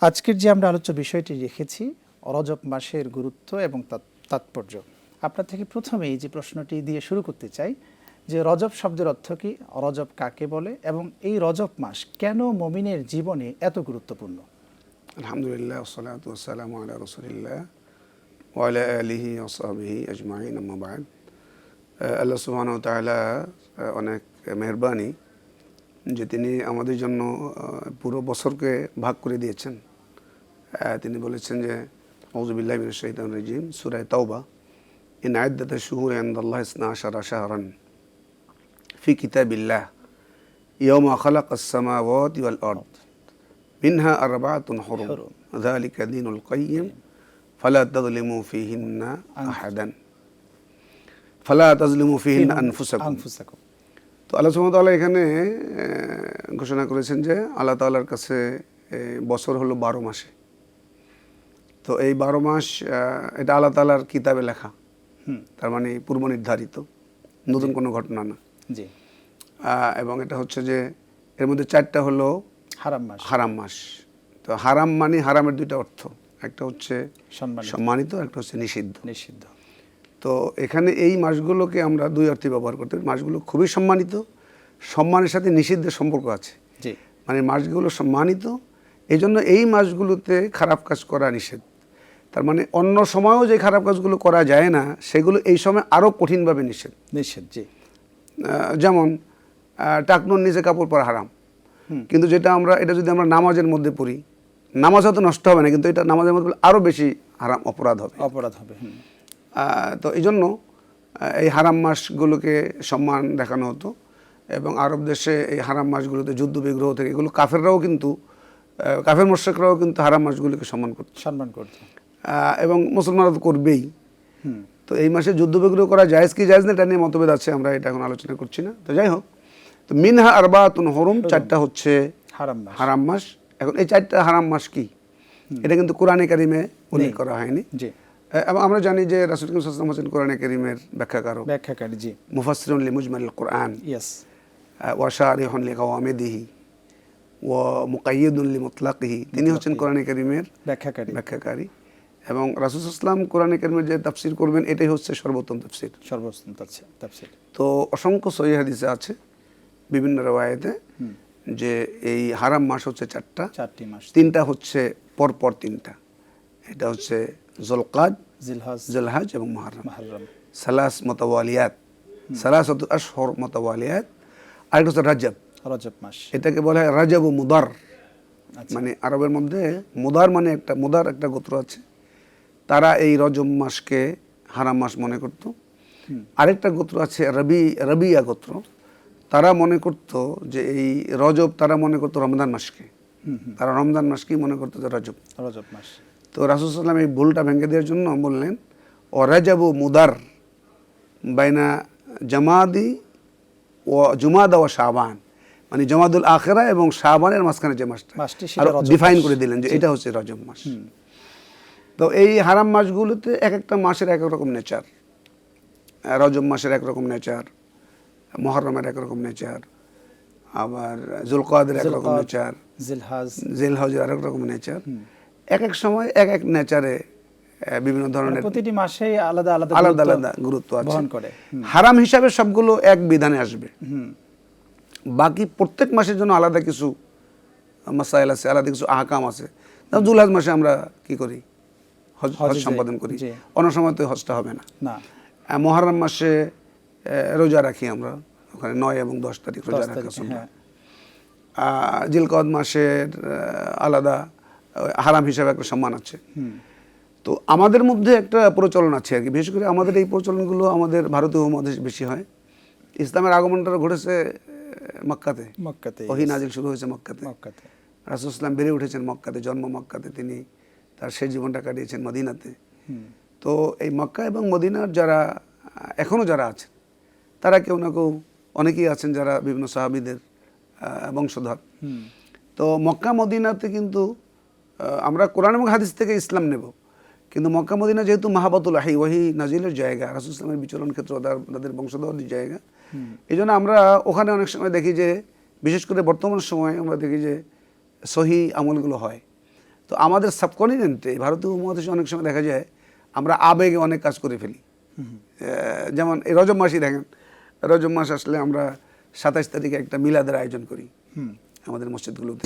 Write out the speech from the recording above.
আজকের যে আমরা আলোচ্য বিষয়টি রেখেছি রজব মাসের গুরুত্ব এবং তাৎপর্য। আপনার থেকে প্রথমেই যে প্রশ্নটি দিয়ে শুরু করতে চাই যে রজব শব্দের অর্থ কি, রজব কাকে বলে এবং এই রজব মাস কেন মুমিনের জীবনে এত গুরুত্বপূর্ণ? আলহামদুলিল্লাহ ওয়াসসালাতু ওয়াসসালামু আলা রাসূলিল্লাহ ওয়া আলা আলিহি ওয়া সাহবিহি আজমাইন, আম্মা বা'দ। আল্লাহ সুবহানাহু ওয়া তাআলা অনেক মেহেরবানি যে তিনি আমাদের জন্য পুরো বছরকে ভাগ করে দিয়েছেন। তিনি বলেছেন যে আউযু বিল্লাহি মিনাশ শাইতানির রাজিম, সূরা তাওবা, ইন আইদ্দাতাশ শুহুরি ইনদাল্লাহি 12 শাহরান ফি কিতাবিল্লাহ ইয়াওমা খালাকাস সামাওয়াতি ওয়াল আরদ মিনহা আরবাআতুন হুরুম যালিকা দীনুল কাইয়্যিম ফালা তাযলিমু ফীহিন্না আহাদান ফালা তাযলিমু ফীহিন্না আনফুসাকুম। তো আল্লাহ সুবহানাহু ওয়া তাআলা এখানে ঘোষণা করেছেন যে আল্লাহ তাআলার কাছে বছর হলো 12 মাসে। তো এই 12 মাস এটা আল্লাহ তাআলার কিতাবে লেখা, তার মানে পূর্ব নির্ধারিত, নতুন কোনো ঘটনা না। জি। এবং এটা হচ্ছে যে এর মধ্যে 4টা হলো হারাম মাস। তো হারাম মানে হারামের 2টা অর্থ, একটা হচ্ছে সম্মানিত, একটা হচ্ছে নিষিদ্ধ। তো এখানে এই মাসগুলোকে আমরা 2 অর্থে ব্যবহার করতে পারি। মাসগুলো খুবই সম্মানিত, সম্মানের সাথে নিষিদ্ধের সম্পর্ক আছে। মানে মাসগুলো সম্মানিত, এই জন্য এই মাসগুলোতে খারাপ কাজ করা নিষেধ। তার মানে অন্য সময়ও যে খারাপ কাজগুলো করা যায় না, সেগুলো এই সময় আরও কঠিনভাবে নিষেধ। জি। যেমন টাকনুর নিচে কাপড় পরা হারাম, কিন্তু এটা যদি আমরা নামাজের মধ্যে পড়ি, নামাজ হয়তো নষ্ট হবে না, কিন্তু এটা নামাজের মধ্যে আরও বেশি হারাম অপরাধ হবে। তো এই জন্য এই হারাম মাসগুলোকে সম্মান দেখানো হতো। এবং আরব দেশে এই হারাম মাসগুলোতে যুদ্ধ বিগ্রহ থেকে এগুলো কাফের মুশরিকরাও কিন্তু হারাম মাসগুলোকে সম্মান করত। এবং মুসলমানরা তো করবেই। তো এই মাসে যুদ্ধ বিগ্রহ করা জায়েজ কি জায়েজ না, এটা নিয়ে মতভেদ আছে, আমরা এটা এখন আলোচনা করছি না। তো যাই হোক, তো মিনহা আরবাআতুন হুরুম, 4টা হচ্ছে হারাম মাস। এখন এই 4টা হারাম মাস কি, এটা কিন্তু কোরআনে কারিমে উল্লেখ করা হয়নি। এবং আমরা জানি যে রাসূল সাল্লাল্লাহু আলাইহি ওয়াসাল্লাম হচ্ছেন কোরআনে কারিমের ব্যাখ্যাকারী, জি, মুফাসসিরুন লিমুজমালিল কোরআন, ওয়া শারিহুন লিকাওয়ামিদিহি ওয়া মুকাইয়িদুন লিমুতলাকিহি। তিনি হচ্ছেন কোরআনে কারিমের ব্যাখ্যাকারী। এবং রাসূল সাল্লাল্লাহু আলাইহি ওয়াসাল্লাম কোরআনে কারিমের যে তাফসীর করবেন, এটাই হচ্ছে সর্বোত্তম তাফসীর। তো অসংখ্য সহিহ হাদিসে আছে বিভিন্ন riwayate যে এই হারাম মাস হচ্ছে 4টি মাস। 3টা হচ্ছে পরপর 3টা, এটা হচ্ছে যুলকাদ, জিলহজ এবং মুহররম। সালাস মুতাওয়ালিয়াত, সালাসাতু আশহুর মুতাওয়ালিয়াত। আর একটা হচ্ছে রজব মাস, এটাকে বলা হয় রাজব ও মুদার। মানে আরবের মধ্যে মুদার একটা গোত্র আছে, তারা এই রজব মাসকে হারাম মাস মনে করত। আরেকটা গোত্র আছে রবিয়া গোত্র, তারা মনে করত যে এই রজব, তারা মনে করত রমজান মাসকে, তারা রমজান মাসকেই মনে করতো যে রজব মাস। তো রাসূল সাল্লাল্লাহু আলাইহি ওয়াসাল্লাম এই ভুলটা ভেঙে দেওয়ার জন্য বললেন ও রাজাবু মুদার বাইনা জামাদি ও জুমাদা ও শাবান, মানে জমাদুল আখিরা এবং শাবানের মাঝখানে যে মাসটা ডিফাইন করে দিলেন যে এটা হচ্ছে রজব মাস। তো এই হারাম মাসগুলোতে এক একটা মাসের এক এক রকম নেচার। রজব মাসের এক রকম নেচার, মুহররমের এক রকম নেচার, আবার যুলকাদের এক রকম নেচার, জিলহজের আরেক রকম নেচার। এক এক সময় এক এক নেচারে বিভিন্ন ধরনের, প্রতিটি মাসে আলাদা গুরুত্ব আছে। হারাম হিসাবে সবগুলো এক বিধানে আসবে, বাকি প্রত্যেক মাসের জন্য আলাদা কিছু মাসাইল আছে, আলাদা কিছু আহকাম আছে। যুলহজ মাসে আমরা কি করি, হজ সম্পাদন করি, অন্য সময় তো হজটা হবে না। মুহররম মাসে রোজা রাখি আমরা, ওখানে 9 এবং 10 তারিখ রোজা রাখা সুন্নাহ। জিলকদ মাসের আলাদা হারাম হিসাবে একটা সম্মান আছে। তো আমাদের মধ্যে একটা প্রচলন আছে আর কি, বিশেষ করে আমাদের এই প্রচলনগুলো আমাদের ভারতীয় উপমহাদেশে বেশি হয়। ইসলামের আগমনটা ঘটেছে মক্কাতে, ওহী নাজিল শুরু হয়েছে মক্কাতে। রাসূল সাল্লাল্লাহু আলাইহি ওয়াসাল্লাম বেড়ে উঠেছেন মক্কাতে, জন্ম মক্কাতে, তিনি তার শেষ জীবনটা কাটিয়েছেন মদিনাতে। তো এই মক্কা এবং মদিনার এখনও যারা আছেন, তারা কেউ না কেউ, অনেকেই আছেন যারা বিভিন্ন সাহাবীদের বংশধর। তো মক্কা মদিনাতে কিন্তু আমরা কোরআন এবং হাদিস থেকে ইসলাম নেব, কিন্তু মক্কা মদিনা যেহেতু মাহাবাতুল ওয়াহী নাজিলের জায়গা, রাসূল সাল্লাল্লাহু আলাইহি ওয়াসাল্লামের বিচরণ ক্ষেত্র, তাদের বংশধরদের জায়গা, এই জন্য আমরা ওখানে অনেক সময় দেখি যে, বিশেষ করে বর্তমান সময়ে আমরা দেখি যে সহিহ আমলগুলো হয়। তো আমাদের সাবকন্টিনেন্টে ভারতীয় উপমহাদেশে অনেক সময় দেখা যায় আমরা আবেগে অনেক কাজ করে ফেলি। যেমন এই রজব মাসই দেখেন, রজব মাস আসলে আমরা 27 তারিখে একটা মিলাদের আয়োজন করি আমাদের মসজিদগুলোতে।